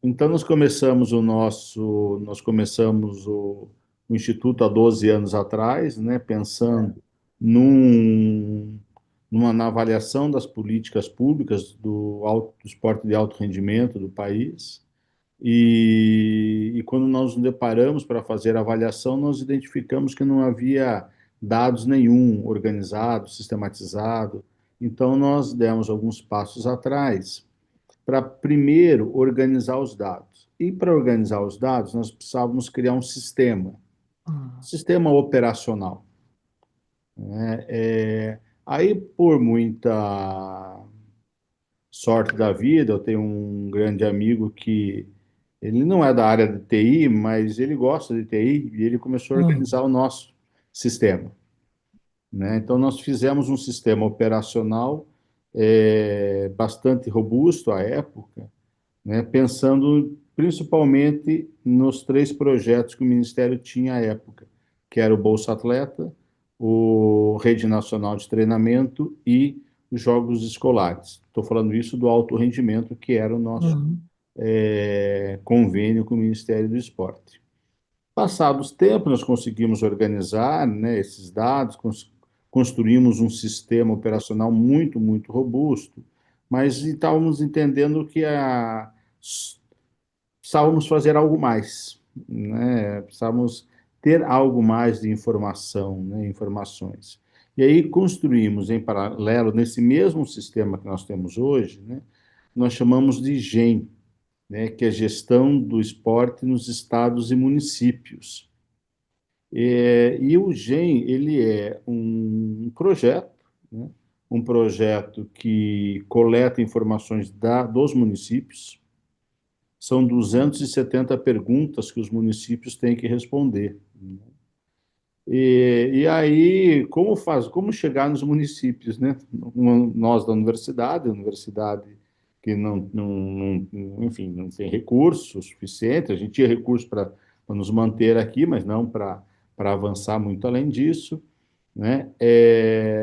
Então, nós começamos o Instituto há 12 anos atrás, né, pensando num, na avaliação das políticas públicas do esporte de alto rendimento do país. E quando nós nos deparamos para fazer a avaliação, nós identificamos que não havia dados nenhum organizado, sistematizado. Então, nós demos alguns passos atrás para primeiro organizar os dados. E para organizar os dados, nós precisávamos criar Hum, sistema operacional, né? Aí, por muita sorte da vida, eu tenho um grande amigo que ele não é da área de TI, mas ele gosta de TI e ele começou a hum, organizar o nosso sistema, né? Então, nós fizemos um sistema operacional bastante robusto à época, né, pensando principalmente nos três projetos que o Ministério tinha à época, que era o Bolsa Atleta, o Rede Nacional de Treinamento e os Jogos Escolares. Estou falando isso do alto rendimento, que era o nosso hum, convênio com o Ministério do Esporte. Passados os tempos, nós conseguimos organizar, né, esses dados, construímos um sistema operacional muito, muito robusto, mas estávamos entendendo que precisávamos fazer algo mais, né? Precisávamos ter algo mais de informação, né? Informações. E aí construímos em paralelo, nesse mesmo sistema que nós temos hoje, né? Nós chamamos de GEM, né? Que é Gestão do Esporte nos Estados e Municípios. E o GEM, ele é um projeto, né? Um projeto que coleta informações dos municípios. São 270 perguntas que os municípios têm que responder. E aí, como chegar nos municípios, né? Nós da universidade, a universidade que enfim, não tem recursos suficientes, a gente tinha recursos para nos manter aqui, mas não para avançar muito além disso, né?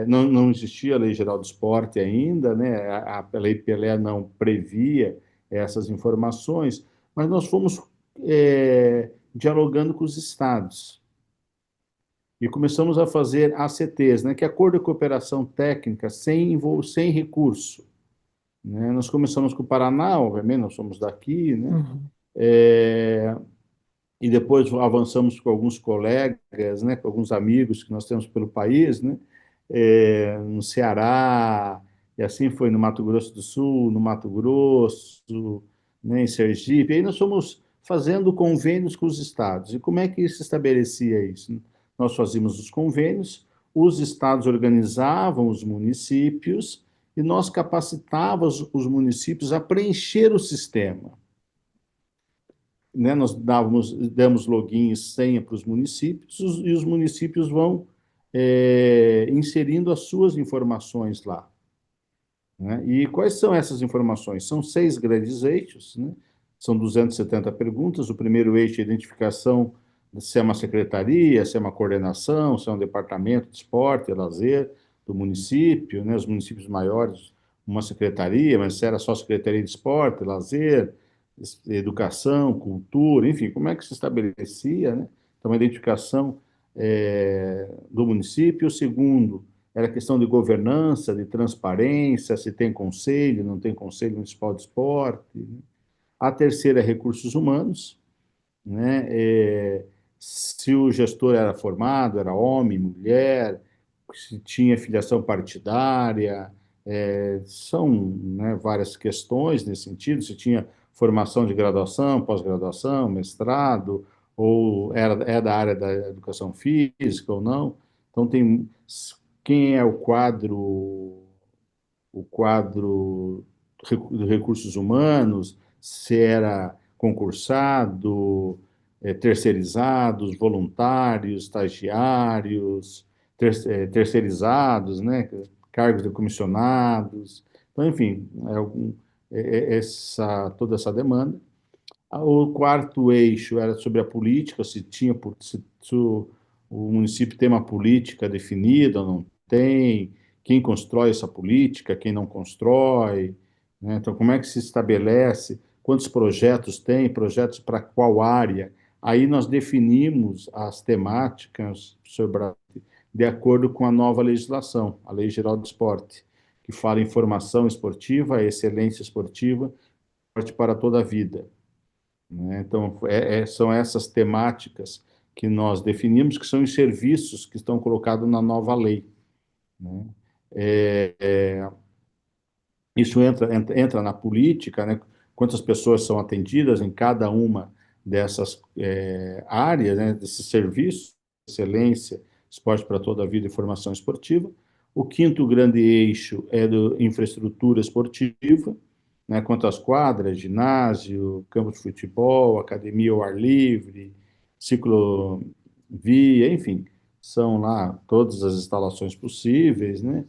Não existia a Lei Geral do Esporte ainda, né? A Lei Pelé não previa essas informações, mas nós fomos dialogando com os estados e começamos a fazer ACTs, né? Que é Acordo de Cooperação Técnica sem recurso, né? Nós começamos com o Paraná, obviamente, nós somos daqui, né? hum. É, e depois avançamos com alguns colegas, né, com alguns amigos que nós temos pelo país, né, no Ceará, e assim foi no Mato Grosso do Sul, no Mato Grosso, né, em Sergipe. E aí nós fomos fazendo convênios com os estados. E como é que se estabelecia isso? Nós fazíamos os convênios, os estados organizavam os municípios e nós capacitávamos os municípios a preencher o sistema, né, nós damos login e senha para os municípios e os municípios vão inserindo as suas informações lá, né? E quais são essas informações? São seis grandes eixos, né? São 270 perguntas. O primeiro eixo é identificação se é uma secretaria, se é uma coordenação, se é um departamento de esporte e lazer do município, né? Os municípios maiores, uma secretaria, mas se era só secretaria de esporte, lazer, educação, cultura, enfim, como é que se estabelecia, né? Então, uma identificação do município. O segundo era questão de governança, de transparência, se tem conselho, não tem conselho municipal de esporte, né? A terceira é recursos humanos, né? Se o gestor era formado, era homem, mulher, se tinha filiação partidária, são, né, várias questões nesse sentido, se tinha formação de graduação, pós-graduação, mestrado, ou é da área da educação física ou não. Então, tem quem é o quadro de recursos humanos, se era concursado, terceirizados, voluntários, estagiários, terceirizados, né, cargos de comissionados. Então, enfim, toda essa demanda. O quarto eixo era sobre a política, se o município tem uma política definida ou não tem, quem constrói essa política, quem não constrói, né? Então, como é que se estabelece, quantos projetos tem, projetos para qual área. Aí nós definimos as temáticas sobre de acordo com a nova legislação, a Lei Geral do Esporte, que fala em formação esportiva, excelência esportiva, esporte para toda a vida. Né? Então, são essas temáticas que nós definimos, que são os serviços que estão colocados na nova lei. Né? Isso entra na política, né? Quantas pessoas são atendidas em cada uma dessas áreas, né? Desses serviços, excelência, esporte para toda a vida e formação esportiva. O quinto grande eixo é do infraestrutura esportiva, né? Quantas quadras, ginásio, campo de futebol, academia ao ar livre, ciclovia, enfim, são lá todas as instalações possíveis, né?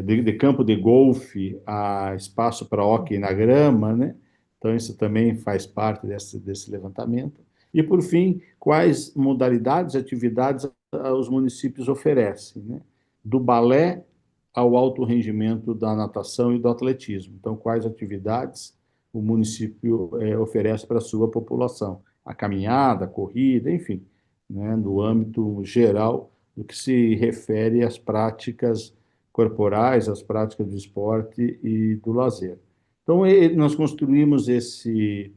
De campo de golfe a espaço para hóquei na grama, né? Então, isso também faz parte desse levantamento. E, por fim, quais modalidades e atividades os municípios oferecem, né? Do balé ao alto rendimento da natação e do atletismo. Então, quais atividades o município oferece para a sua população? A caminhada, a corrida, enfim, né? No âmbito geral do que se refere às práticas corporais, as práticas do esporte e do lazer. Então, nós construímos esse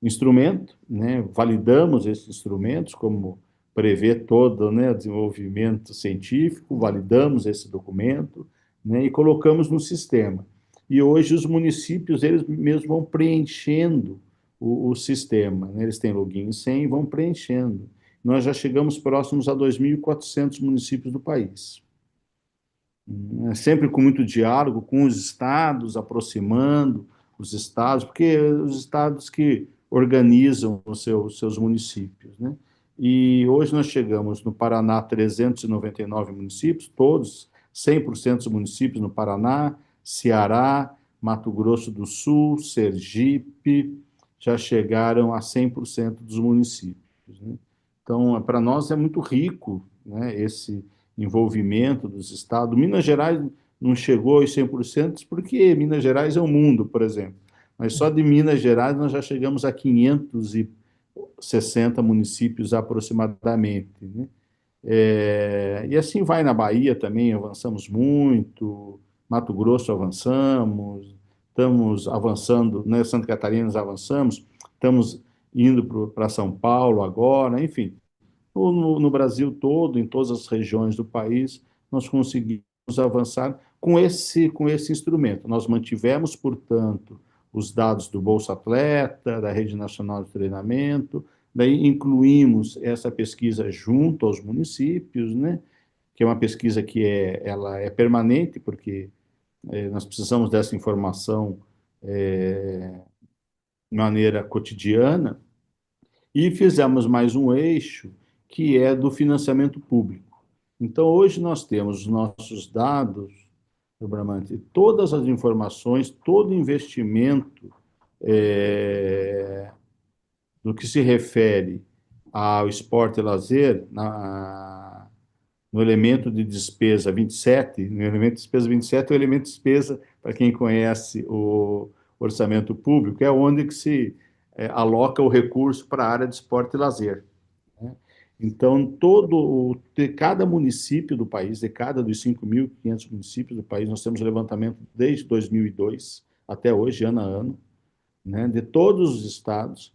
instrumento, né? Validamos esses instrumentos, como prevê todo, né, o desenvolvimento científico, validamos esse documento, né, e colocamos no sistema. E hoje os municípios, eles mesmos vão preenchendo o sistema, né? Eles têm login e senha e vão preenchendo. Nós já chegamos próximos a 2.400 municípios do país. Sempre com muito diálogo com os estados, aproximando os estados, porque os estados que organizam os seus municípios, né? E hoje nós chegamos no Paraná a 399 municípios, todos, 100% dos municípios no Paraná, Ceará, Mato Grosso do Sul, Sergipe, já chegaram a 100% dos municípios, né? Então, para nós é muito rico, né, esse envolvimento dos estados. Minas Gerais não chegou aos 100% porque Minas Gerais é o mundo, por exemplo. Mas só de Minas Gerais nós já chegamos a 560 municípios aproximadamente, né? E assim vai na Bahia também, avançamos muito, Mato Grosso avançamos, estamos avançando, né, Santa Catarina avançamos, estamos indo para São Paulo agora, enfim, no Brasil todo, em todas as regiões do país, nós conseguimos avançar com esse instrumento. Nós mantivemos, portanto, os dados do Bolsa Atleta, da Rede Nacional de Treinamento, daí incluímos essa pesquisa junto aos municípios, né? Que é uma pesquisa que ela é permanente, porque nós precisamos dessa informação de maneira cotidiana, e fizemos mais um eixo, que é do financiamento público. Então, hoje nós temos os nossos dados, Bramante, todas as informações, todo investimento no que se refere ao esporte e lazer, no elemento de despesa 27, no elemento de despesa 27 é o elemento de despesa, para quem conhece o orçamento público, é onde que se aloca o recurso para a área de esporte e lazer, né? Então, de cada município do país, de cada dos 5.500 municípios do país, nós temos levantamento desde 2002 até hoje, ano a ano, né, de todos os estados,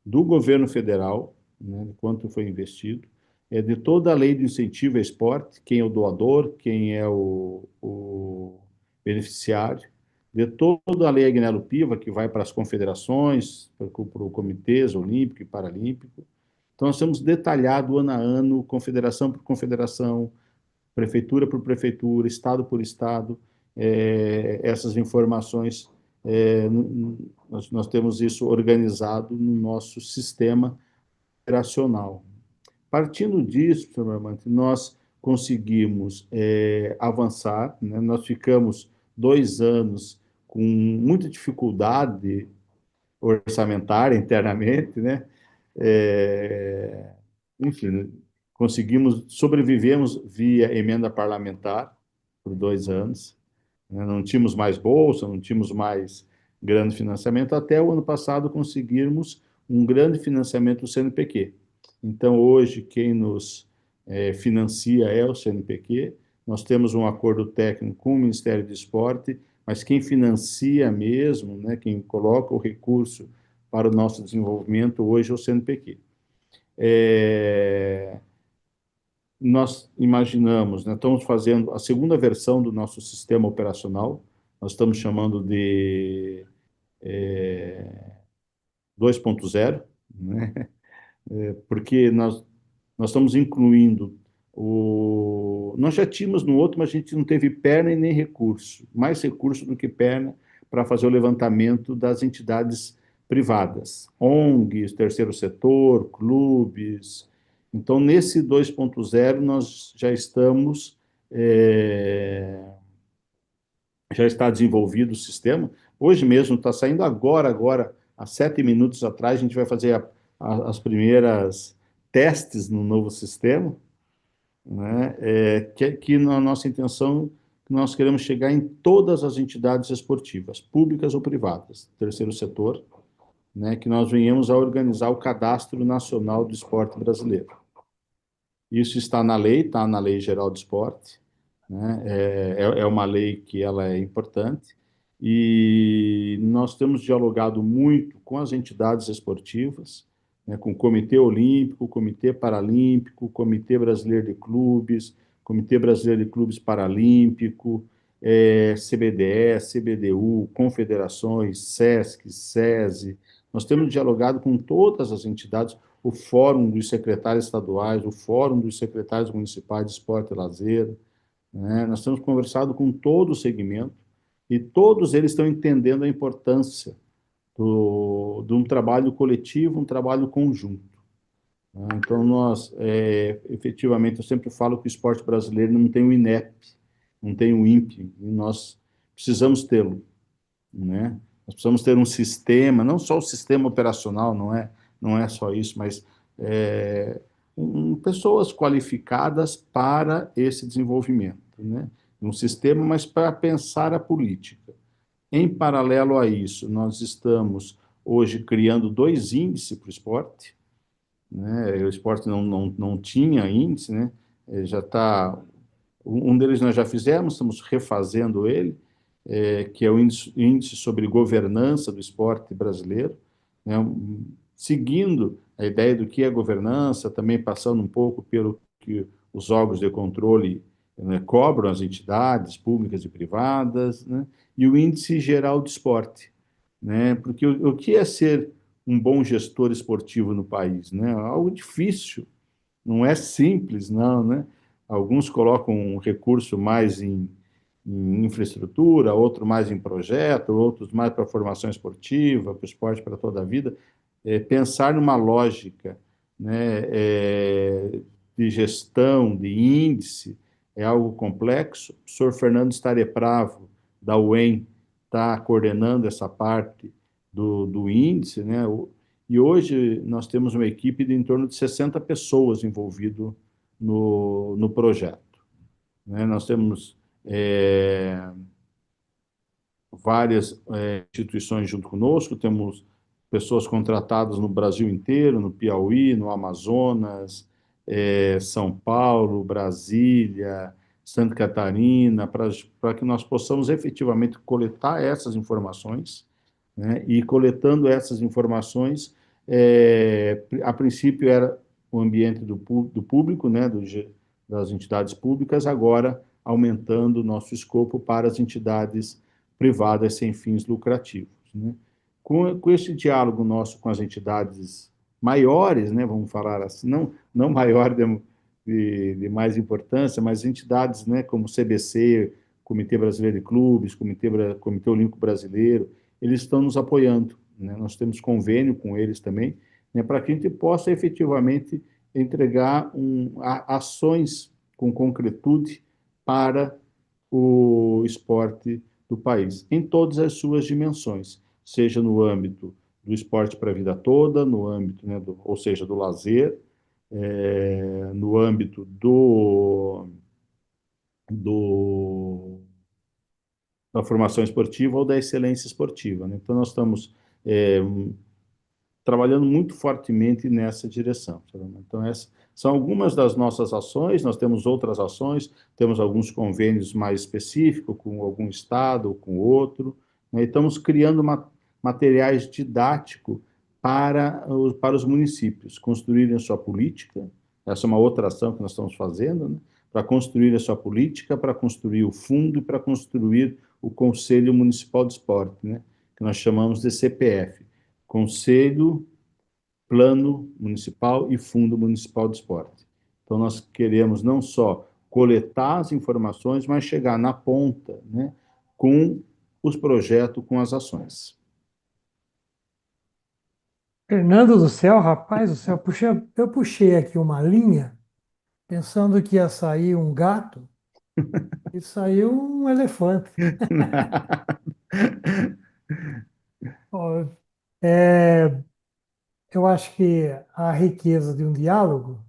do governo federal, né, de quanto foi investido, de toda a lei de incentivo ao esporte, quem é o doador, quem é o beneficiário, de toda a lei Agnello Piva, que vai para as confederações, para o comitês olímpico e paralímpico. Então, nós temos detalhado ano a ano, confederação por confederação, prefeitura por prefeitura, estado por estado, essas informações, nós temos isso organizado no nosso sistema operacional. Partindo disso, professor Marmante, nós conseguimos avançar, né? Nós ficamos 2 anos com muita dificuldade orçamentária internamente, né? É, enfim, sobrevivemos via emenda parlamentar por 2 anos, né? Não tínhamos mais bolsa, não tínhamos mais grande financiamento, até o ano passado conseguirmos um grande financiamento do CNPq. Então, hoje, quem nos financia é o CNPq. Nós temos um acordo técnico com o Ministério do Esporte, mas quem financia mesmo, né, quem coloca o recurso para o nosso desenvolvimento hoje é o CNPq. Nós imaginamos, né, estamos fazendo a segunda versão do nosso sistema operacional, nós estamos chamando de 2.0, né, porque nós estamos incluindo Nós já tínhamos no outro, mas a gente não teve perna e nem recurso, mais recurso do que perna para fazer o levantamento das entidades privadas, ONGs, terceiro setor, clubes. Então, nesse 2.0, nós já estamos, já está desenvolvido o sistema. Hoje mesmo, está saindo agora, há 7 minutos atrás, a gente vai fazer as primeiras testes no novo sistema, né? Que na nossa intenção, nós queremos chegar em todas as entidades esportivas, públicas ou privadas, terceiro setor, né? Que nós venhamos a organizar o Cadastro Nacional do Esporte Brasileiro. Isso está na Lei Geral do Esporte, né? É uma lei que ela é importante e nós temos dialogado muito com as entidades esportivas, né? Com o Comitê Olímpico, Comitê Paralímpico, Comitê Brasileiro de Clubes, Comitê Brasileiro de Clubes Paralímpico, CBDE, CBDU, confederações, SESC, SESI. Nós temos dialogado com todas as entidades, o Fórum dos Secretários Estaduais, o Fórum dos Secretários Municipais de Esporte e Lazer, né? Nós temos conversado com todo o segmento e todos eles estão entendendo a importância de um trabalho coletivo, um trabalho conjunto, né? Então, efetivamente, eu sempre falo que o esporte brasileiro não tem o INEP, não tem o INPE, e nós precisamos tê-lo, né? Nós precisamos ter um sistema, não só o sistema operacional, não é só isso, mas pessoas qualificadas para esse desenvolvimento, né? Um sistema, mas para pensar a política. Em paralelo a isso, nós estamos hoje criando 2 índices para o esporte, né? O esporte não tinha índice, né? Já está um deles nós já fizemos, estamos refazendo ele, que é o índice sobre governança do esporte brasileiro, né, seguindo a ideia do que é governança, também passando um pouco pelo que os órgãos de controle, né, cobram as entidades públicas e privadas, né, e o índice geral de esporte, né, porque o que é ser um bom gestor esportivo no país, né? Algo difícil, não é simples, não, né? Alguns colocam um recurso mais em infraestrutura, outro mais em projeto, outros mais para a formação esportiva, para o esporte para toda a vida. Pensar numa lógica, né, de gestão, de índice, é algo complexo. O professor Fernando Starepravo, da UEM, está coordenando essa parte do índice, né? E hoje nós temos uma equipe de em torno de 60 pessoas envolvidas no projeto, né? Nós temos várias instituições junto conosco, temos pessoas contratadas no Brasil inteiro, no Piauí, no Amazonas, São Paulo, Brasília, Santa Catarina, para que nós possamos efetivamente coletar essas informações, né? E coletando essas informações, a princípio era o ambiente do público, né? Das entidades públicas, agora aumentando o nosso escopo para as entidades privadas sem fins lucrativos, né? Com esse diálogo nosso com as entidades maiores, né, vamos falar assim, não maior de mais importância, mas entidades, né, como o CBC, Comitê Brasileiro de Clubes, Comitê Olímpico Brasileiro, eles estão nos apoiando, né? Nós temos convênio com eles também, né, para que a gente possa efetivamente entregar ações com concretude para o esporte do país, em todas as suas dimensões, seja no âmbito do esporte para a vida toda, no âmbito, né, ou seja, do lazer, no âmbito do da formação esportiva ou da excelência esportiva, né? Então, nós estamos é, trabalhando muito fortemente nessa direção. Então, essas são algumas das nossas ações, nós temos outras ações, temos alguns convênios mais específicos com algum estado ou com outro, né? E estamos criando materiais didáticos para os municípios construírem a sua política. Essa é uma outra ação que nós estamos fazendo, né? Para construir a sua política, para construir o fundo e para construir o Conselho Municipal de Esporte, né? Que nós chamamos de CPF. Conselho, Plano Municipal e Fundo Municipal de Esporte. Então, nós queremos não só coletar as informações, mas chegar na ponta, né, com os projetos, com as ações. Fernando do céu, rapaz do céu, eu puxei aqui uma linha pensando que ia sair um gato e saiu um elefante. Ó, é, eu acho que a riqueza de um diálogo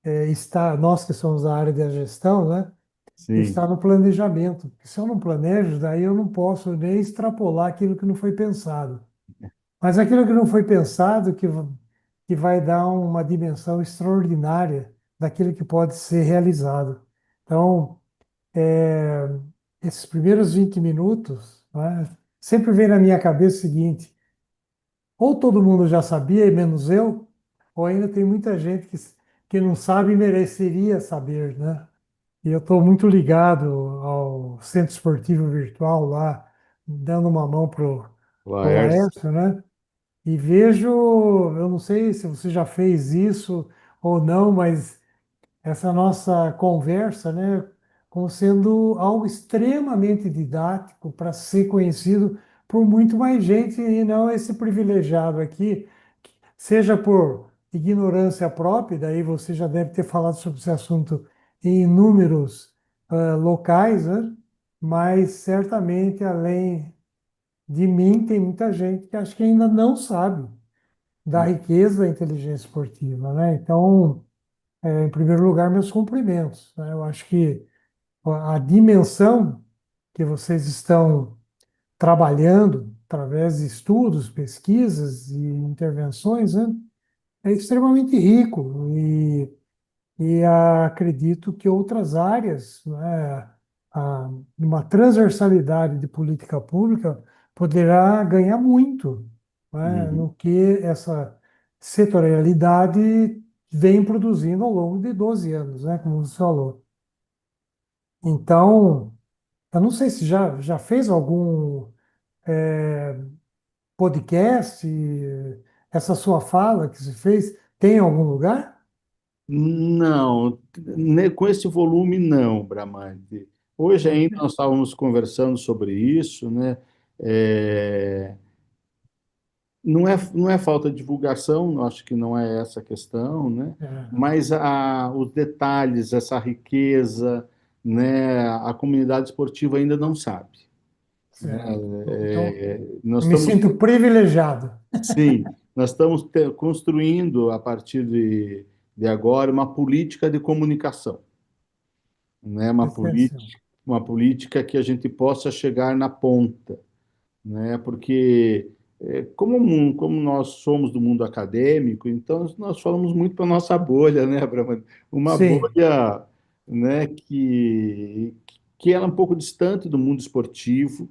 está, nós que somos da área da gestão, né, Sim, está no planejamento. Porque se eu não planejo, daí eu não posso nem extrapolar aquilo que não foi pensado. Mas aquilo que não foi pensado, que vai dar uma dimensão extraordinária daquilo que pode ser realizado. Então, é, esses primeiros 20 minutos, né, sempre vem na minha cabeça o seguinte: ou todo mundo já sabia, e menos eu, ou ainda tem muita gente que não sabe e mereceria saber, né? E eu estou muito ligado ao Centro Esportivo Virtual lá, dando uma mão pro Laércio. Laércio, né? E vejo, eu não sei se você já fez isso ou não, mas essa nossa conversa, né, como sendo algo extremamente didático para ser conhecido por muito mais gente e não esse privilegiado aqui, seja por ignorância própria, daí você já deve ter falado sobre esse assunto em inúmeros locais, né? Mas certamente além de mim tem muita gente que acho que ainda não sabe da riqueza da inteligência esportiva, né? Então, em primeiro lugar, meus cumprimentos, né? Eu acho que a dimensão que vocês estão trabalhando através de estudos, pesquisas e intervenções, né, é extremamente rico e acredito que outras áreas, né, uma transversalidade de política pública poderá ganhar muito, né, Uhum. no que essa setorialidade vem produzindo ao longo de 12 anos, né, como você falou. Então, eu não sei se já fez algum podcast, essa sua fala que você fez, tem em algum lugar? Não, com esse volume não, Bramante. Hoje ainda nós estávamos conversando sobre isso, né? É, não é falta de divulgação, eu acho que não é essa a questão, né? É, Mas os detalhes, essa riqueza, né? A comunidade esportiva ainda não sabe, né? certo. Então, Nós eu me estamos, sinto privilegiado. sim, nós estamos construindo a partir de agora uma política de comunicação, né? Essencial. Uma política que a gente possa chegar na ponta, né? Porque como nós somos do mundo acadêmico, então nós falamos muito para nossa bolha, né, Abraão? Uma Sim, bolha, né, que ela é um pouco distante do mundo esportivo,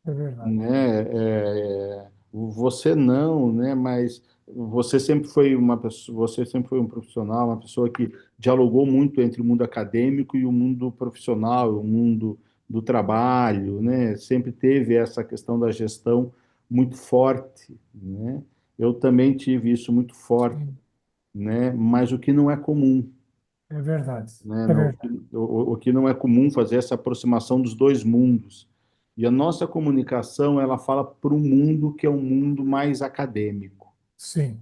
é verdade. né? Você não, né? Mas você sempre foi uma pessoa, você sempre foi um profissional, uma pessoa que dialogou muito entre o mundo acadêmico e o mundo profissional, o mundo do trabalho, né? Sempre teve essa questão da gestão muito forte, né? Eu também tive isso muito forte, Sim, né? Mas o que não é comum, é verdade. né? É verdade. O que não é comum fazer essa aproximação dos dois mundos. E a nossa comunicação, ela fala para um mundo que é um mundo mais acadêmico. Sim,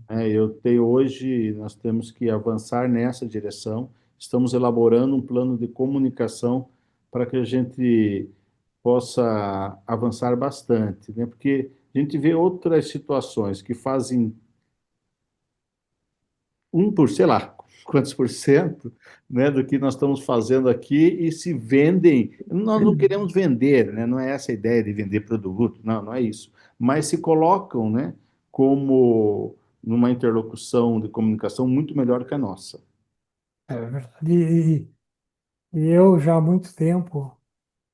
Hoje, nós temos que avançar nessa direção. Estamos elaborando um plano de comunicação para que a gente possa avançar bastante, né? Porque a gente vê outras situações que fazem sei lá, quantos por cento, né, do que nós estamos fazendo aqui e se vendem. Nós não queremos vender, né, não é essa a ideia de vender produto, não, não é isso. Mas se colocam, né, como numa interlocução de comunicação muito melhor que a nossa. É verdade. E eu já há muito tempo,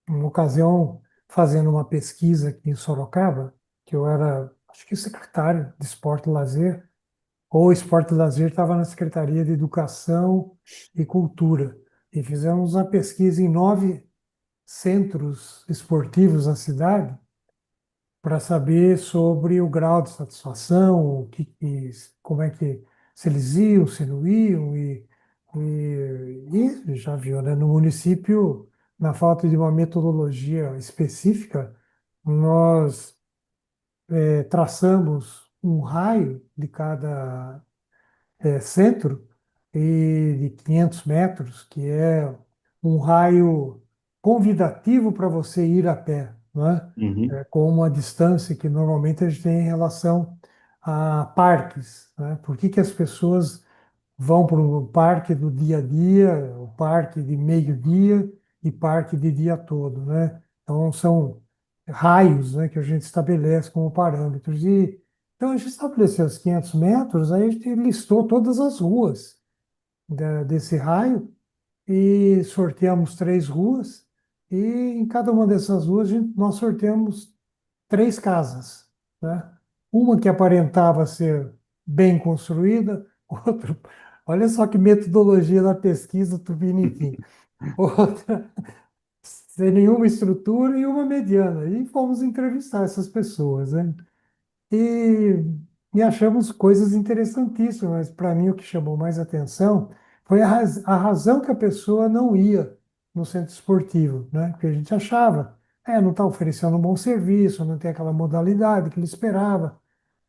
uma ocasião, fazendo uma pesquisa aqui em Sorocaba, que eu era, acho que secretário de Esporte e Lazer, ou Esporte e Lazer estava na Secretaria de Educação e Cultura. E fizemos uma pesquisa em 9 centros esportivos na cidade para saber sobre o grau de satisfação, como é que, se eles iam, se não iam, e já viu, né? No município, na falta de uma metodologia específica, nós traçamos um raio de cada centro e de 500 metros, que é um raio convidativo para você ir a pé, não é? Uhum, Com uma distância que normalmente a gente tem em relação a parques, né? Por que que as pessoas vão para o parque do dia a dia, o parque de meio-dia e parque de dia todo, né? Então, são raios, né, que a gente estabelece como parâmetros. E, então, a gente estabeleceu os 500 metros, aí a gente listou todas as ruas desse raio e sorteamos 3 ruas, e em cada uma dessas ruas nós sorteamos 3 casas, né? Uma que aparentava ser bem construída, outra, olha só que metodologia da pesquisa tupiniquim, outra sem nenhuma estrutura e uma mediana. E fomos entrevistar essas pessoas, né? E, e achamos coisas interessantíssimas, mas para mim o que chamou mais atenção foi a razão que a pessoa não ia no centro esportivo, né? Porque a gente achava, não está oferecendo um bom serviço, não tem aquela modalidade que ele esperava.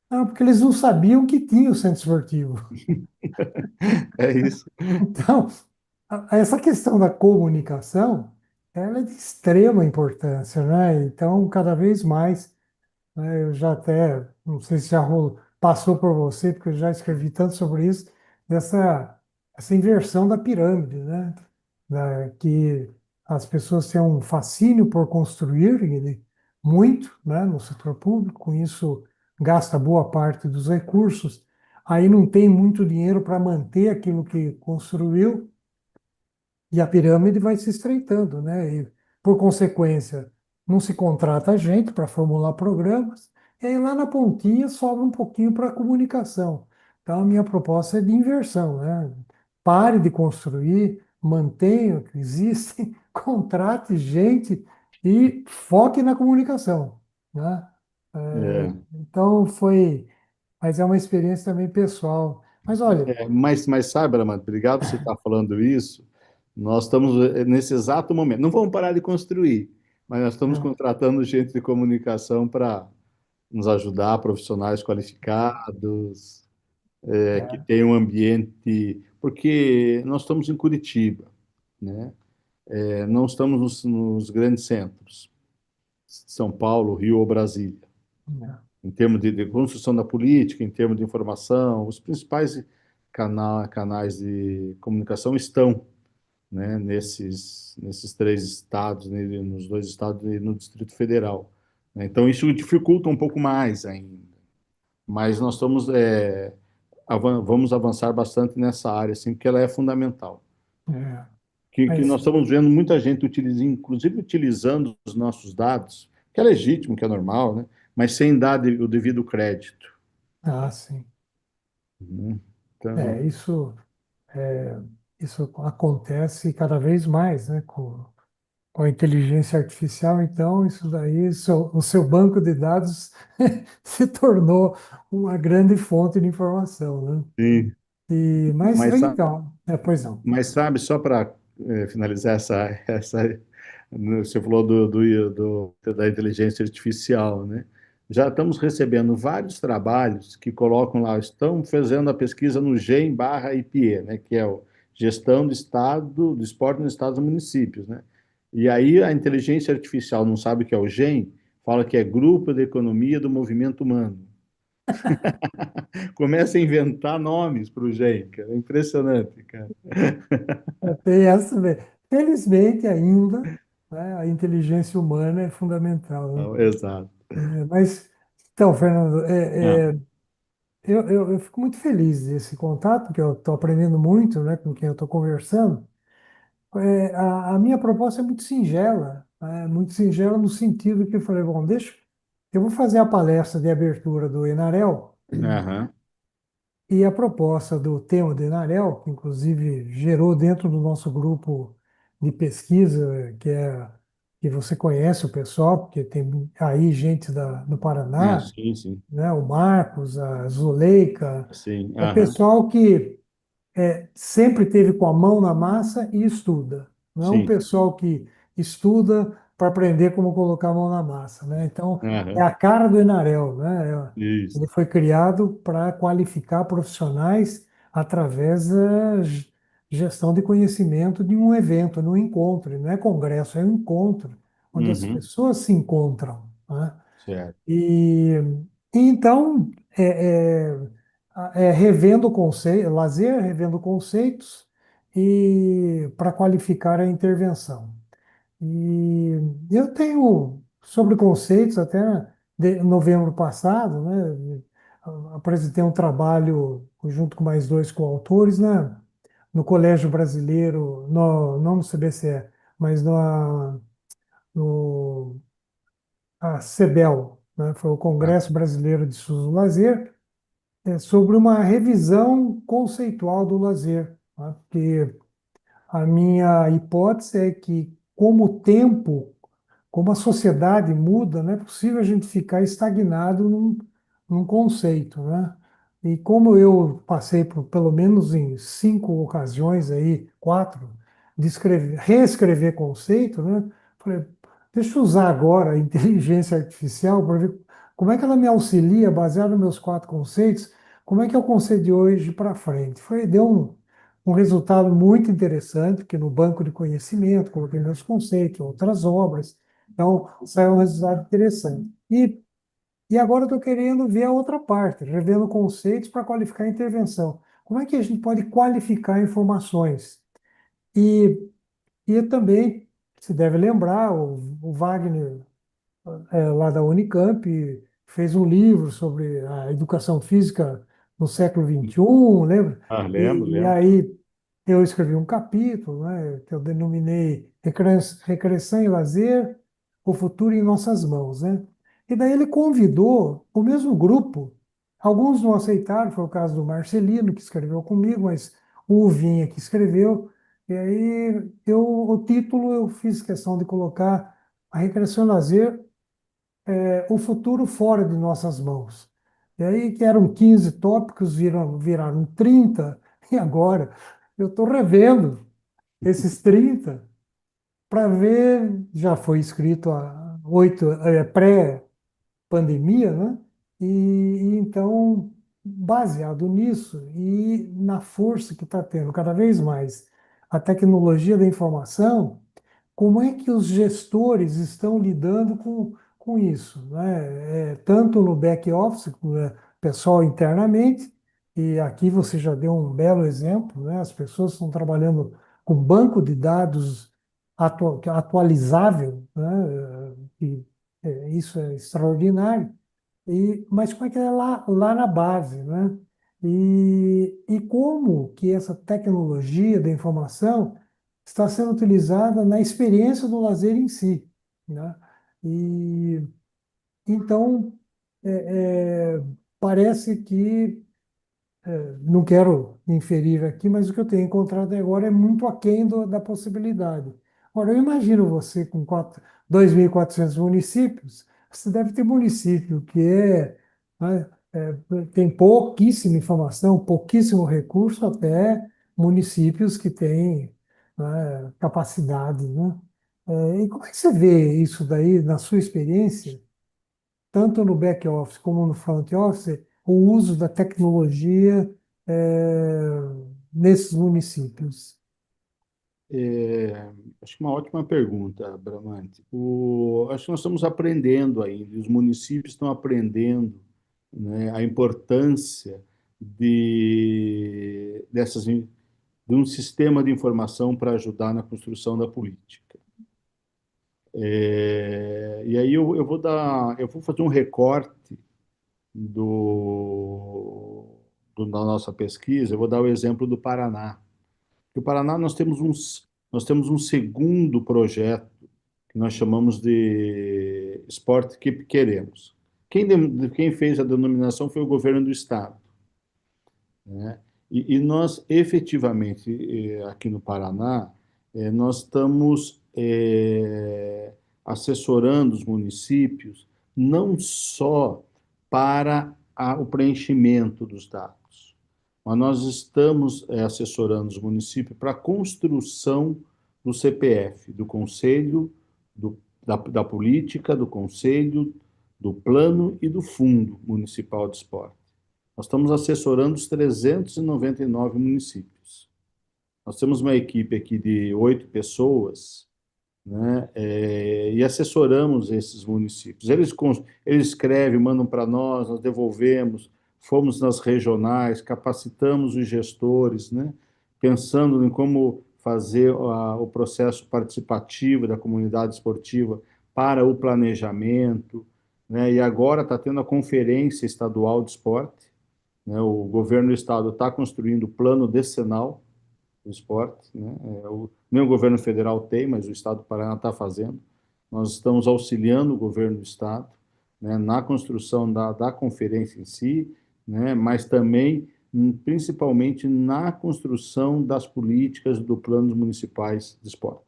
Não, porque eles não sabiam que tinha o centro esportivo. é isso. Então, essa questão da comunicação, ela é de extrema importância, né? Então, cada vez mais, né? Eu já até, não sei se passou por você, porque eu já escrevi tanto sobre isso, essa inversão da pirâmide, né? Que as pessoas têm um fascínio por construir muito, né, no setor público, com isso gasta boa parte dos recursos, aí não tem muito dinheiro para manter aquilo que construiu, e a pirâmide vai se estreitando, né? E, por consequência, não se contrata gente para formular programas, e aí lá na pontinha sobra um pouquinho para a comunicação. Então, a minha proposta é de inversão, né? Pare de construir, mantenha o que existe, contrate gente e foque na comunicação, né? É, Então, mas é uma experiência também pessoal. Mas olha, mas sabe, Armando, obrigado por você estar falando isso. Nós estamos nesse exato momento. Não vamos parar de construir, mas nós estamos né, contratando gente de comunicação para nos ajudar, profissionais qualificados, que é, tenham um ambiente. Porque nós estamos em Curitiba, né? Não estamos nos grandes centros, São Paulo, Rio ou Brasília. é, Em termos de construção da política, em termos de informação, os principais canais de comunicação estão, né, nesses 3 estados, né, nos 2 estados e no Distrito Federal, né? Então, isso dificulta um pouco mais ainda. Mas nós vamos avançar bastante nessa área, assim, porque ela é fundamental. é. Que nós Mas estamos vendo muita gente utilizando, inclusive utilizando os nossos dados, que é legítimo, que é normal, né? Mas sem dar o devido crédito, sim. né? Então, É, é, isso acontece cada vez mais, né, com a inteligência artificial. Então, isso daí, o seu banco de dados se tornou uma grande fonte de informação, né? sim. Mas, Mas, então, pois não. mas sabe, só para finalizar você falou da inteligência artificial, né? Já estamos recebendo vários trabalhos que colocam lá, estão fazendo a pesquisa no GEM/IPE, né? Que é o Gestão do Estado, do Esporte nos Estados e Municípios, né? E aí a inteligência artificial não sabe o que é o GEM, fala que é Grupo de Economia do Movimento Humano. Começa a inventar nomes para o GEM, cara. É impressionante, cara. Tem essa, felizmente ainda, né, a inteligência humana é fundamental, né? Não, exato. Mas, então, Fernando, Ah, eu fico muito feliz desse contato, porque eu estou aprendendo muito, né, com quem eu estou conversando. A minha proposta é muito singela no sentido que eu falei, bom, eu vou fazer a palestra de abertura do Enarel, aham, e a proposta do tema do Enarel, que inclusive gerou dentro do nosso grupo de pesquisa, que você conhece o pessoal, porque tem aí gente do Paraná, sim, sim. né, o Marcos, a Zuleika, Sim, é aham, pessoal que sempre teve com a mão na massa e estuda. Não é um sim. pessoal que estuda para aprender como colocar a mão na massa, né? Então, é Aham, a cara do Enarel, né? isso. Ele foi criado para qualificar profissionais através da gestão de conhecimento de um evento, de um encontro. Não é congresso, é um encontro onde as Uhum, pessoas se encontram, né? certo. E, e então, revendo conceitos, lazer, revendo conceitos e para qualificar a intervenção. E eu tenho, sobre conceitos, até de novembro passado, né, apresentei um trabalho junto com mais dois coautores, né, no Colégio Brasileiro, não no CBCE, mas no CBEL, né, foi o Ah, Congresso Brasileiro de Estudos do Lazer, sobre uma revisão conceitual do lazer, né, porque a minha hipótese é que, como a sociedade muda, não é possível a gente ficar estagnado num conceito, né? E como eu passei por, pelo menos em 5 ocasiões aí, 4, de reescrever conceito, né? Falei, deixa eu usar agora a inteligência artificial para ver como é que ela me auxilia, baseado nos meus 4 conceitos, como é que é o conceito de hoje para frente. Deu um resultado muito interessante, porque no banco de conhecimento, coloquei meus conceitos, outras obras, então saiu um resultado interessante. E agora eu estou querendo ver a outra parte, revendo conceitos para qualificar a intervenção. Como é que a gente pode qualificar informações? E, e também, se deve lembrar, o Wagner, lá da Unicamp, fez um livro sobre a educação física no século XXI, lembra? lembro, E lembro. aí eu escrevi um capítulo, né, que eu denominei Recreação e Lazer, o futuro em nossas mãos, né? E daí ele convidou o mesmo grupo. Alguns não aceitaram, foi o caso do Marcelino, que escreveu comigo, mas o Uvinha que escreveu. E aí o título eu fiz questão de colocar a recreação e lazer, o futuro fora de nossas mãos. E aí, que eram 15 tópicos, viraram 30, e agora eu estou revendo esses 30 para ver, já foi escrito há 8, pré-pandemia, né? E então, baseado nisso e na força que está tendo cada vez mais a tecnologia da informação, como é que os gestores estão lidando com isso, né? Tanto no back-office, pessoal internamente, e aqui você já deu um belo exemplo, né? As pessoas estão trabalhando com banco de dados atualizável, né? E isso é extraordinário. Mas como é que é lá na base, né? E como que essa tecnologia da informação está sendo utilizada na experiência do lazer em si, né? E então parece que, não quero inferir aqui, mas o que eu tenho encontrado agora é muito aquém da possibilidade. Ora, eu imagino você com 2.400 municípios, você deve ter município que né, tem pouquíssima informação, pouquíssimo recurso, até municípios que têm, né, capacidade, né? E como é que você vê isso daí na sua experiência? Tanto no back office como no front office, o uso da tecnologia nesses municípios. É, acho que uma ótima pergunta, Bramante. Acho que nós estamos aprendendo ainda, e os municípios estão aprendendo, né, a importância de um sistema de informação para ajudar na construção da política. E aí eu vou fazer um recorte do, da nossa pesquisa. Eu vou dar o exemplo do Paraná. No Paraná nós temos um segundo projeto que nós chamamos de Esporte que Queremos. Quem fez a denominação foi o governo do estado, né? E nós, efetivamente, aqui no Paraná, nós estamos assessorando os municípios não só para o preenchimento dos dados, mas nós estamos assessorando os municípios para a construção do CPF, do Conselho, da Política, do Conselho, do Plano e do Fundo Municipal de Esporte. Nós estamos assessorando os 399 municípios. Nós temos uma equipe aqui de 8 pessoas, né, e assessoramos esses municípios. Eles escrevem, mandam para nós devolvemos, fomos nas regionais, capacitamos os gestores, né, pensando em como fazer o processo participativo da comunidade esportiva para o planejamento, né, e agora está tendo a Conferência Estadual de Esporte, né, o governo do estado está construindo o plano decenal do esporte, né? Nem o governo federal tem, mas o estado do Paraná está fazendo. Nós estamos auxiliando o governo do estado, né, na construção da conferência em si, né, mas também, principalmente, na construção das políticas do planos municipais de esporte,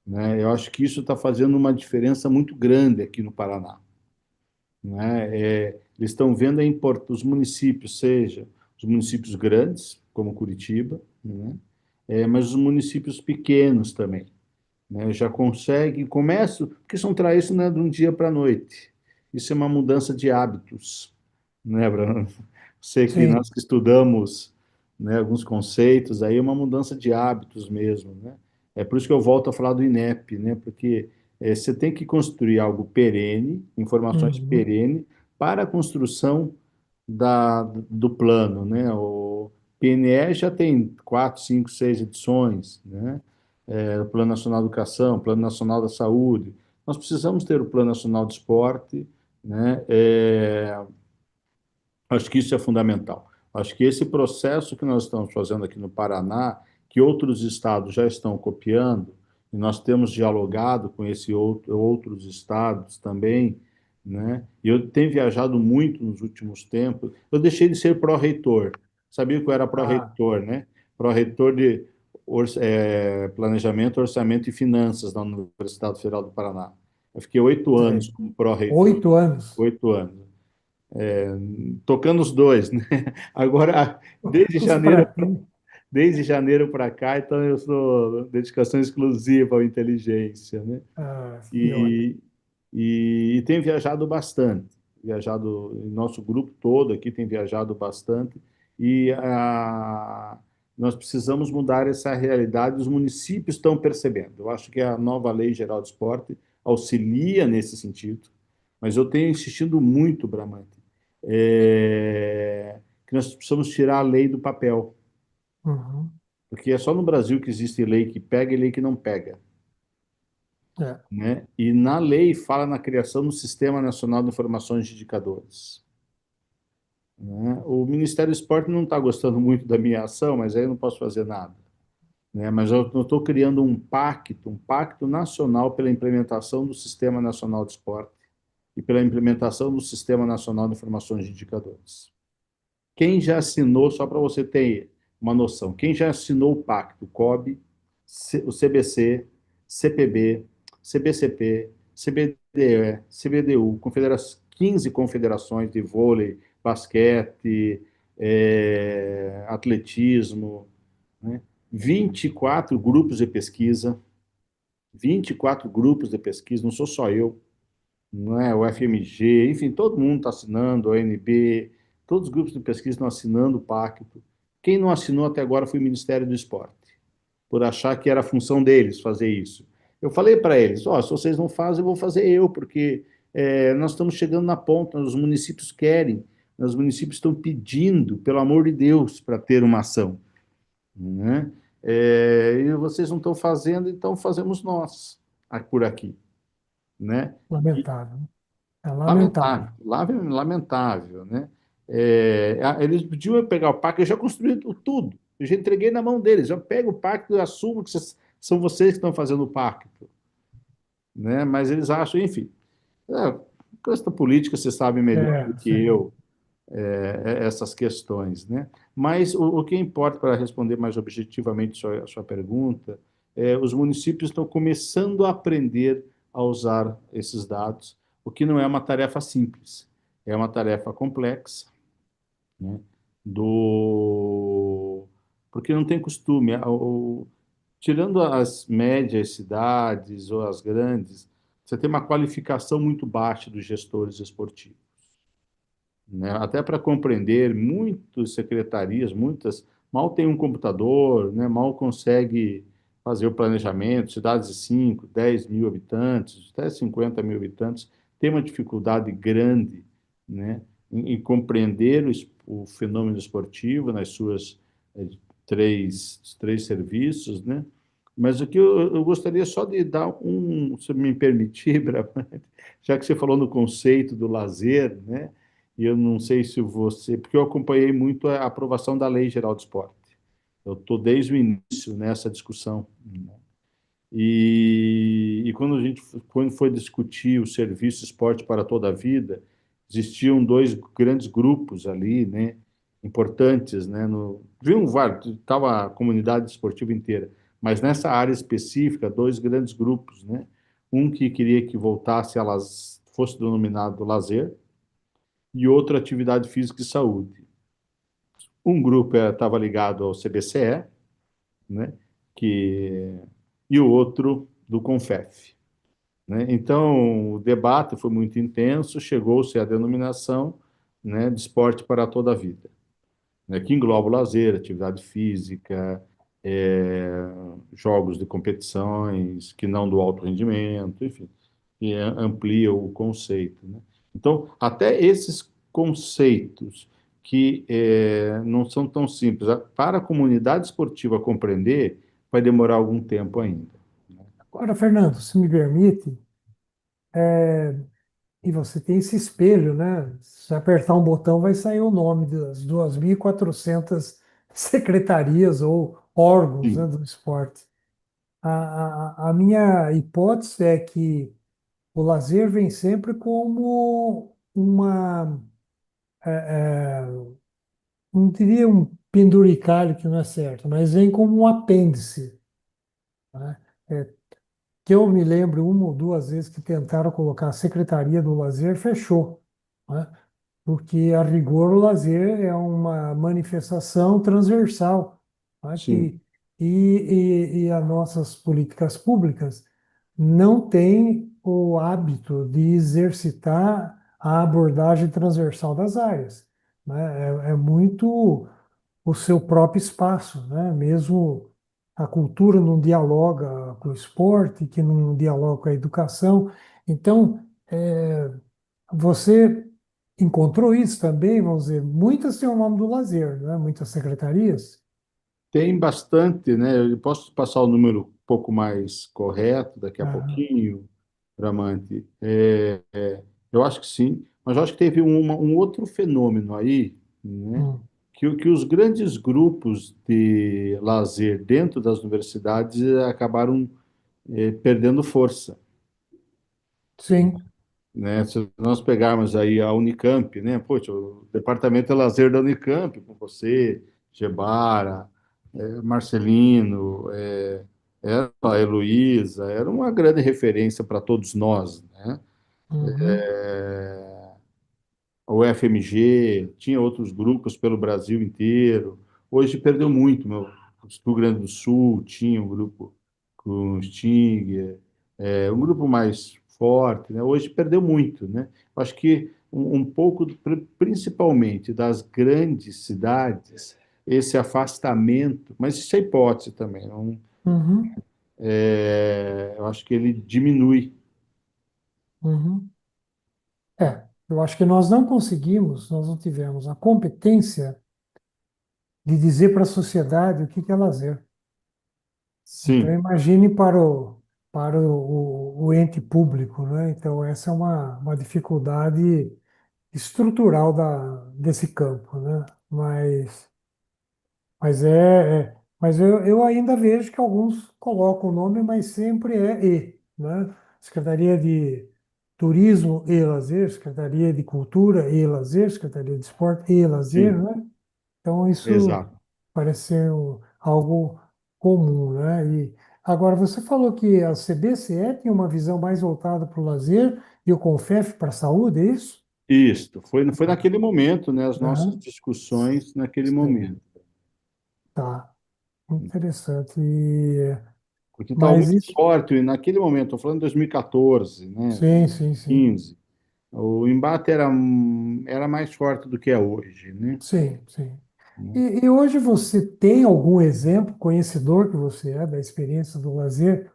né? Eu acho que isso está fazendo uma diferença muito grande aqui no Paraná, né? Eles estão vendo a importância dos municípios, seja os municípios grandes, como Curitiba, né? Mas os municípios pequenos também, né? Já conseguem, começam, porque são para isso não é de um dia para a noite. Isso é uma mudança de hábitos, né, Bruno? Sei que Sim. nós que estudamos, né, alguns conceitos, aí é uma mudança de hábitos mesmo, né? É por isso que eu volto a falar do INEP, né? Porque você tem que construir algo perene, informações Uhum. perene, para a construção do plano, né? O PNE já tem 4, 5, 6 edições, né? O Plano Nacional de Educação, Plano Nacional da Saúde. Nós precisamos ter o Plano Nacional de Esporte, né? Acho que isso é fundamental. Acho que esse processo que nós estamos fazendo aqui no Paraná, que outros estados já estão copiando, e nós temos dialogado com outros estados também, né? E eu tenho viajado muito nos últimos tempos. Eu deixei de ser pró-reitor. Sabia que eu era Ah, pró-reitor, né? Pró-reitor de Planejamento, Orçamento e Finanças da Universidade Federal do Paraná. Eu fiquei 8 anos sei. como pró-reitor. 8 anos. 8 anos tocando os dois, né? Agora, Os pratinhos. desde janeiro para cá, então eu sou dedicação exclusiva à inteligência, né? Ah, que ótimo. E, e tenho viajado bastante, nosso grupo todo aqui tem viajado bastante, e nós precisamos mudar essa realidade, os municípios estão percebendo. Eu acho que a nova Lei Geral de Esporte auxilia nesse sentido, mas eu tenho insistido muito, Bramante, que nós precisamos tirar a lei do papel, Uhum. porque é só no Brasil que existe lei que pega e lei que não pega, É. né? E na lei fala na criação do Sistema Nacional de Informações de Indicadores, né? O Ministério do Esporte não está gostando muito da minha ação, mas aí eu não posso fazer nada, né? Mas eu estou criando um pacto nacional pela implementação do Sistema Nacional de Esporte e pela implementação do Sistema Nacional de Informações de Indicadores. Quem já assinou, só para você ter uma noção, quem já assinou o pacto, o COB, o CBC, CPB, CBCP, CBDE, CBDU, 15 confederações de vôlei, basquete, atletismo, né? 24 grupos de pesquisa, 24 grupos de pesquisa, não sou só eu, não é? O FMG, enfim, todo mundo está assinando, a ONB, todos os grupos de pesquisa estão assinando o pacto. Quem não assinou até agora foi o Ministério do Esporte, por achar que era a função deles fazer isso. Eu falei para eles, se vocês não fazem, eu vou fazer eu, porque nós estamos chegando na ponta, os municípios querem, os municípios estão pedindo, pelo amor de Deus, para ter uma ação, né? E vocês não estão fazendo, então fazemos nós por aqui, né? Lamentável, né? É Lamentável, lamentável. lamentável, né? Eles podiam pegar o pacto, eu já construí tudo, eu já entreguei na mão deles, já pego o pacto e assumo que são vocês que estão fazendo o pacto, né? Mas eles acham, enfim, questão política, você sabe melhor do que Sim. eu, essas questões, né? Mas o que importa, para responder mais objetivamente a sua pergunta, os municípios estão começando a aprender a usar esses dados, o que não é uma tarefa simples, é uma tarefa complexa, né? Do... Porque não tem costume. Tirando as médias cidades ou as grandes, você tem uma qualificação muito baixa dos gestores esportivos, né? Até para compreender, muitas secretarias, muitas, mal tem um computador, né? Mal consegue fazer o planejamento, cidades de 5, 10 mil habitantes, até 50 mil habitantes, tem uma dificuldade grande, né? Em compreender o fenômeno esportivo nas suas três serviços, né? Mas o que eu gostaria só de dar se me permitir, Bravante, já que você falou no conceito do lazer, né? E eu não sei se você, porque eu acompanhei muito a aprovação da Lei Geral do Esporte. Eu estou desde o início nessa discussão, né? Quando foi discutir o serviço Esporte para toda a Vida, existiam dois grandes grupos ali, né? Importantes, né? Viu vários, estava a comunidade esportiva inteira, mas nessa área específica, dois grandes grupos, né? Um que queria que voltasse fosse denominado lazer, e outra atividade física e saúde. Um grupo estava ligado ao CBCE, né, que, e o outro do CONFEF, né? Então, o debate foi muito intenso, chegou-se à denominação, né, de esporte para toda a vida, né, que engloba o lazer, atividade física, jogos de competições, que não do alto rendimento, enfim, que amplia o conceito, né? Então, até esses conceitos que não são tão simples, para a comunidade esportiva compreender, vai demorar algum tempo ainda. Agora, Fernando, se me permite, e você tem esse espelho, né? Se apertar um botão, vai sair o nome das 2.400 secretarias ou órgãos, né, Sim, do esporte. A minha hipótese é que o lazer vem sempre como não diria um penduricalho, que não é certo, mas vem como um apêndice, né? Que eu me lembro uma ou duas vezes que tentaram colocar a Secretaria do Lazer, fechou, né? Porque, a rigor, o lazer é uma manifestação transversal, né? sim. E as nossas políticas públicas não têm o hábito de exercitar a abordagem transversal das áreas, né? É muito o seu próprio espaço, né? Mesmo a cultura não dialoga com o esporte, que não dialoga com a educação. Então, você encontrou isso também, vamos dizer, muitas têm o nome do lazer, né? Muitas secretarias. Tem bastante, né? Eu posso passar o número um pouco mais correto daqui a Ah, pouquinho, Bramante. Eu acho que sim, mas eu acho que teve um outro fenômeno aí, né? Que os grandes grupos de lazer dentro das universidades acabaram perdendo força, sim. né? Se nós pegarmos aí a Unicamp, né? Poxa, o departamento de lazer da Unicamp, com você, Gebara, Marcelino, era a Heloísa, era uma grande referência para todos nós, né? Uhum, O FMG, tinha outros grupos pelo Brasil inteiro. Hoje perdeu muito, meu. O Rio Grande do Sul tinha um grupo com o Stinger, um grupo mais forte, né? Hoje perdeu muito, né? Acho que um pouco, principalmente das grandes cidades, esse afastamento, mas isso é hipótese também, não, uhum, eu acho que ele diminui. uhum. eu acho que nós não conseguimos, nós não tivemos a competência de dizer para a sociedade o que que é lazer. Então, Sim, imagine para o ente público, né? Então, essa é uma dificuldade estrutural desse campo, né? Mas eu ainda vejo que alguns colocam o nome, mas sempre é né? Secretaria de Turismo e Lazer, Secretaria de Cultura e Lazer, Secretaria de Esporte e Lazer, sim, né? Então, isso exato. parece ser algo comum, né? E agora, você falou que a CBCE tem uma visão mais voltada para o lazer e o CONFEF para a saúde, é isso? Isso, foi naquele momento, né, as nossas Aham. discussões naquele Sim, momento. tá. Interessante. E, Porque estava mas muito isso, forte, e naquele momento, estou falando de 2014, né, sim, sim, sim. 15, o embate era mais forte do que é hoje, né? Sim, sim. E hoje você tem algum exemplo, conhecedor que você é da experiência do lazer,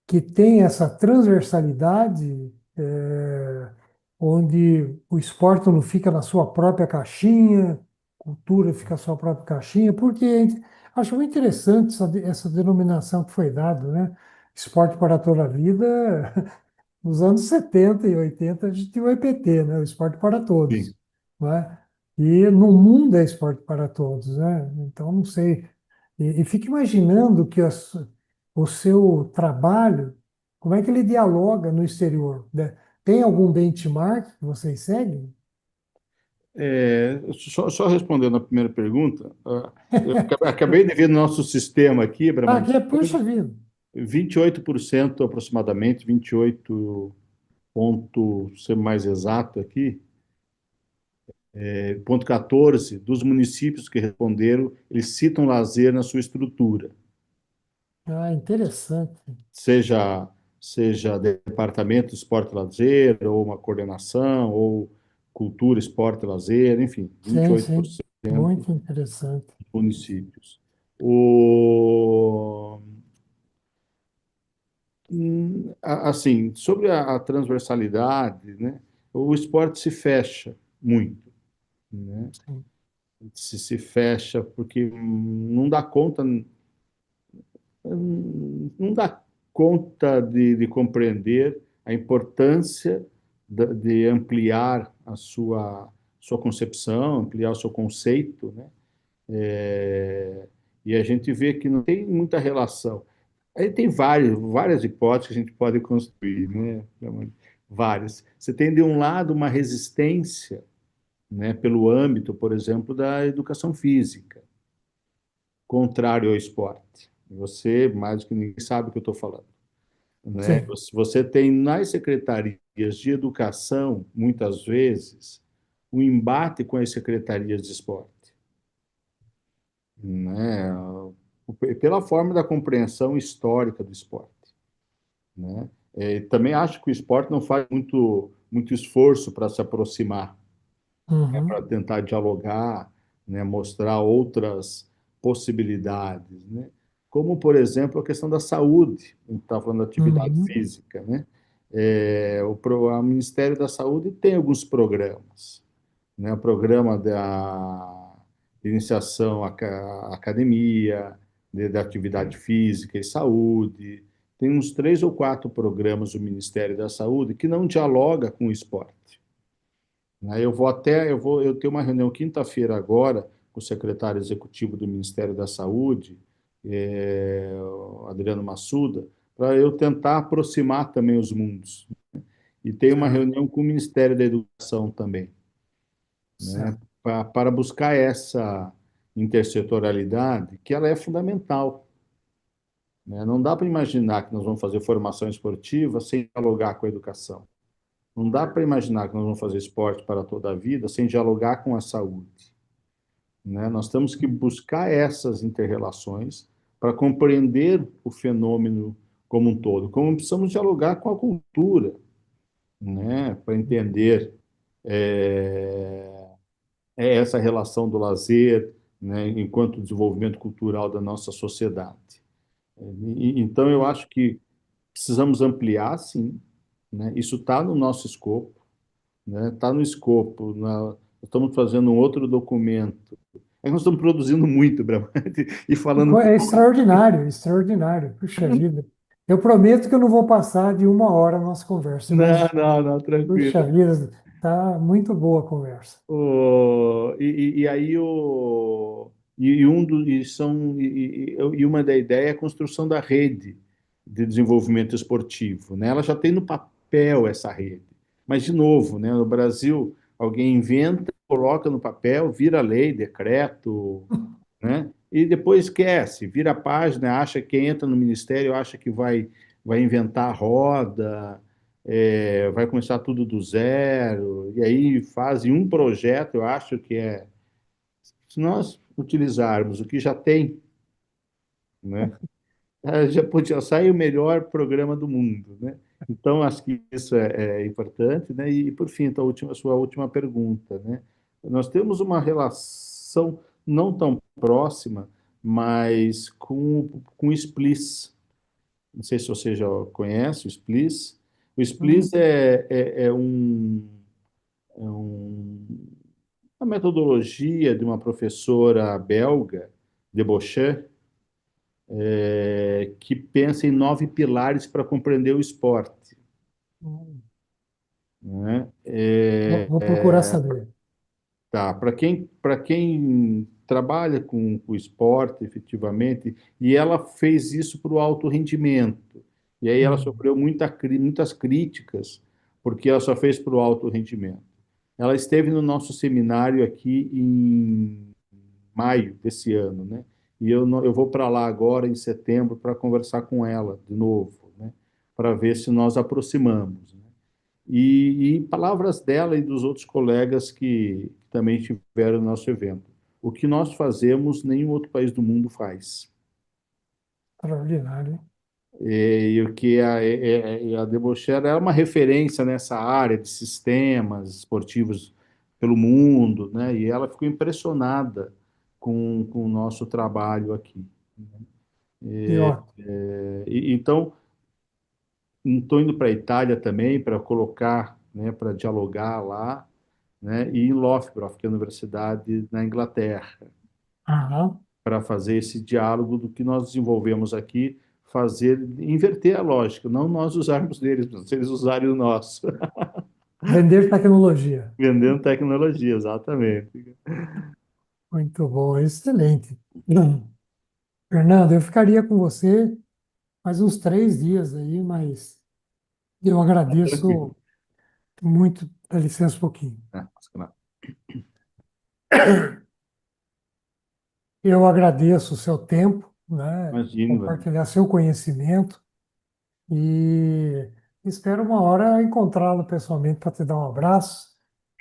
que tem essa transversalidade, onde o esporte não fica na sua própria caixinha, cultura fica na sua própria caixinha, porque acho muito interessante essa denominação que foi dada, né? Esporte para toda a vida. Nos anos 70 e 80 a gente tinha o EPT, né? O esporte para Sim. todos, né? E no mundo é esporte para todos, né? Então, não sei. E fico imaginando que o seu trabalho, como é que ele dialoga no exterior, né? Tem algum benchmark que vocês seguem? Só respondendo a primeira pergunta, eu acabei de ver no nosso sistema aqui, Ah, Brahma, que é, puxa vida. 28% aproximadamente, 28 ponto, ser mais exato aqui, ponto 14 dos municípios que responderam, eles citam lazer na sua estrutura, Ah, interessante. seja departamento de esporte e lazer, ou uma coordenação, ou cultura, esporte e lazer, enfim, Sim, 28% sim. Muito interessante. dos municípios. O, assim, sobre a transversalidade, né, o esporte se fecha muito, né? Sim. Se fecha porque não dá conta, não dá conta de compreender a importância de ampliar a sua concepção, ampliar o seu conceito, né? E a gente vê que não tem muita relação. Aí tem várias hipóteses que a gente pode construir, né? Várias. Você tem, de um lado, uma resistência, né, pelo âmbito, por exemplo, da educação física, contrário ao esporte. Você, mais do que ninguém, sabe o que eu estou falando, né? Sim. Você tem nas secretarias de educação, muitas vezes, um embate com as secretarias de esporte, né? Pela forma da compreensão histórica do esporte, né? Também acho que o esporte não faz muito esforço para se aproximar, para Uhum. tentar dialogar, né, mostrar outras possibilidades, né? Como, por exemplo, a questão da saúde, a gente está falando da atividade Uhum. física, né? O Ministério da Saúde tem alguns programas, né? O programa de iniciação à academia, da atividade física e saúde, tem uns 3 ou 4 programas do Ministério da Saúde que não dialoga com o esporte, né? Eu tenho uma reunião quinta-feira agora com o secretário executivo do Ministério da Saúde, o Adriano Massuda, para eu tentar aproximar também os mundos. E tem uma Certo, reunião com o Ministério da Educação também, né? certo. Para buscar essa intersetorialidade, que ela é fundamental, né? Não dá para imaginar que nós vamos fazer formação esportiva sem dialogar com a educação. Não dá para imaginar que nós vamos fazer esporte para toda a vida sem dialogar com a saúde, né? Nós temos que buscar essas interrelações para compreender o fenômeno como um todo. Como precisamos dialogar com a cultura, né? Para entender é, essa relação do lazer, né? Enquanto desenvolvimento cultural da nossa sociedade. Então, eu acho que precisamos ampliar, sim, né? Isso está no nosso escopo, né? Está no escopo. Nós estamos fazendo um outro documento. É que nós estamos produzindo muito, Bramante, e falando. É extraordinário, extraordinário. Puxa vida. Eu prometo que eu não vou passar de 1 hora a nossa conversa, Não, mas, não, não, puxa tranquilo. vida, tá muito boa a conversa. E aí e um do, e são e uma da ideia é a construção da rede de desenvolvimento esportivo, né? Ela já tem no papel essa rede, mas de novo, né? No Brasil alguém inventa, coloca no papel, vira lei, decreto, né? E depois esquece, vira a página, acha que entra no ministério, acha que vai inventar a roda, vai começar tudo do zero, e aí fazem um projeto, eu acho que se nós utilizarmos o que já tem, né, já podia sair o melhor programa do mundo, né? Então, acho que isso é importante, né? E, por fim, a sua última pergunta, né? Nós temos uma relação não tão próxima, mas com o SPLIS. Não sei se você já conhece o SPLIS. O SPLIS Hum, é uma metodologia de uma professora belga, Debauchet, que pensa em 9 pilares para compreender o esporte, hum. né? Vou procurar saber. Tá, para quem trabalha com o esporte efetivamente, e ela fez isso para o alto rendimento. E aí ela Hum, sofreu muitas críticas, porque ela só fez para o alto rendimento. Ela esteve no nosso seminário aqui em maio desse ano, né? E eu vou para lá agora em setembro para conversar com ela de novo, né? Para ver se nós aproximamos, né? E palavras dela e dos outros colegas que também tiveram no nosso evento. O que nós fazemos, nenhum outro país do mundo faz. extraordinário, hein? E o que a Debochera é uma referência nessa área de sistemas esportivos pelo mundo, né? E ela ficou impressionada com o nosso trabalho aqui. Que ótimo. Então, estou indo para a Itália também para colocar, né, para dialogar lá, né, e em Loughborough, que é a universidade na Inglaterra, Aham. para fazer esse diálogo do que nós desenvolvemos aqui, fazer, inverter a lógica, não nós usarmos deles, mas eles usarem o nosso, Vender tecnologia. vendendo tecnologia, exatamente. Muito bom, excelente. Fernando, eu ficaria com você mais uns 3 dias aí, mas eu Tranquilo. agradeço muito. Dá licença um pouquinho. Ah, Eu agradeço o seu tempo, né? imagino, Compartilhar seu conhecimento e espero uma hora encontrá-lo pessoalmente para te dar um abraço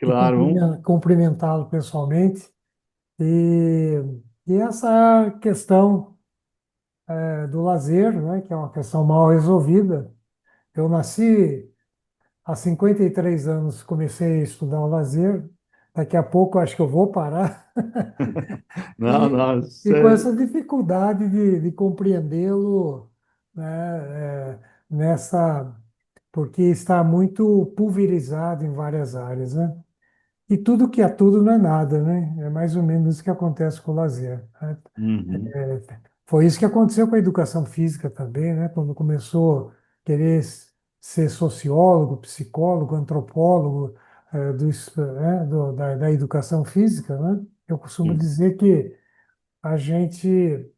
e claro, cumprimentá-lo pessoalmente. E, e essa questão do lazer, né, que é uma questão mal resolvida. Eu nasci há 53 anos, comecei a estudar o lazer. Daqui a pouco eu acho que eu vou parar. não, E, não, e com essa dificuldade de compreendê-lo, né, nessa, porque está muito pulverizado em várias áreas, né? E tudo que é tudo não é nada, né? É mais ou menos isso que acontece com o lazer, né? uhum, Foi isso que aconteceu com a educação física também, né? Quando começou a querer ser sociólogo, psicólogo, antropólogo, da educação física, né? Eu costumo sim, dizer que a gente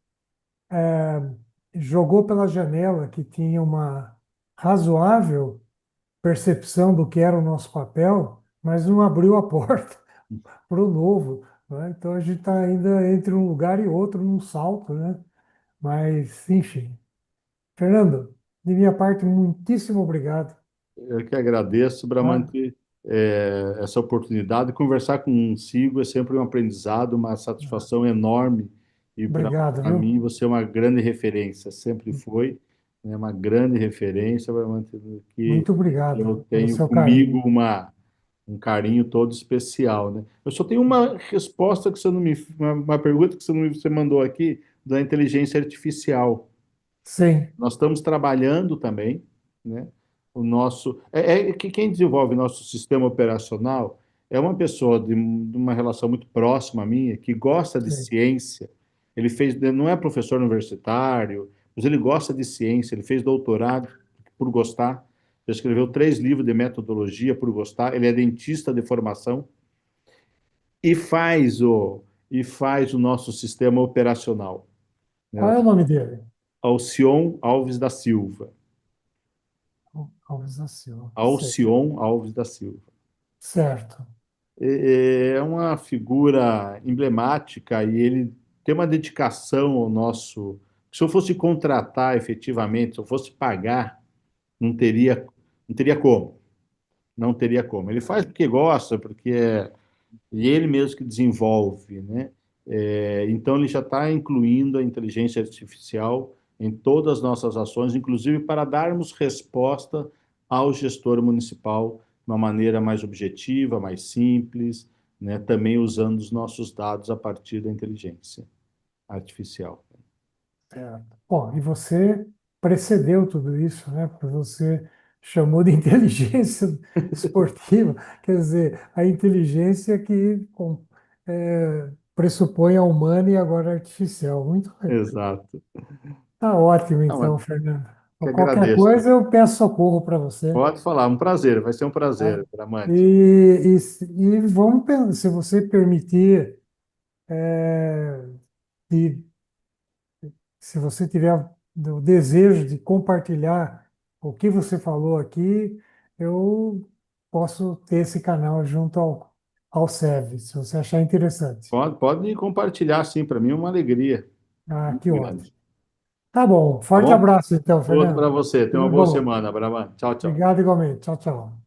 jogou pela janela que tinha uma razoável percepção do que era o nosso papel, mas não abriu a porta para o novo, né? Então a gente está ainda entre um lugar e outro, num salto, né? Mas, enfim. Fernando, de minha parte, muitíssimo obrigado. eu que agradeço, Tá? Bramante, essa oportunidade. Conversar consigo é sempre um aprendizado, uma satisfação enorme. E para Obrigado, viu? mim, você é uma grande referência, sempre foi, né, uma grande referência, Bramante, que Muito obrigado eu pelo tenho seu comigo carinho. um carinho todo especial, né? Eu só tenho uma resposta que você não me, uma pergunta que você mandou aqui da inteligência artificial. Sim. Nós estamos trabalhando também, né? o nosso. É que quem desenvolve nosso sistema operacional é uma pessoa de uma relação muito próxima à minha, que gosta de Sim. ciência. Ele fez, não é professor universitário, mas ele gosta de ciência. Ele fez doutorado por gostar. Já escreveu 3 livros de metodologia por gostar. Ele é dentista de formação e faz o nosso sistema operacional, né? Qual é o nome dele? Alcion Alves da Silva. Alves da Silva. Sei. Alcion Alves da Silva. Certo. É uma figura emblemática e ele tem uma dedicação ao nosso. Se eu fosse contratar efetivamente, se eu fosse pagar, não teria, não teria como. Não teria como. Ele faz porque gosta, porque é e ele mesmo que desenvolve, né? Então ele já está incluindo a inteligência artificial em todas as nossas ações, inclusive para darmos resposta ao gestor municipal de uma maneira mais objetiva, mais simples, né? Também usando os nossos dados a partir da inteligência artificial. Certo. Bom, e você precedeu tudo isso, né? Porque você chamou de inteligência esportiva, quer dizer, a inteligência que pressupõe a humana e agora a artificial. Muito legal. Exato. Tá ótimo, Não, mas então, Fernando. que Qualquer agradeço. coisa eu peço socorro para você. Pode falar, um prazer, vai ser um Tá? prazer, E, Bramante. e vamos pensar, se você permitir, e se você tiver o desejo de compartilhar o que você falou aqui, eu posso ter esse canal junto ao SEV, se você achar interessante. Pode compartilhar, sim, para mim é uma alegria Ah, muito que ótimo. grande. Tá bom. Tá Forte bom? abraço, então, Outro para Fernando. você. Tenha uma Tudo boa bom. semana, Bramante. Tchau, tchau. Obrigado igualmente. Tchau, tchau.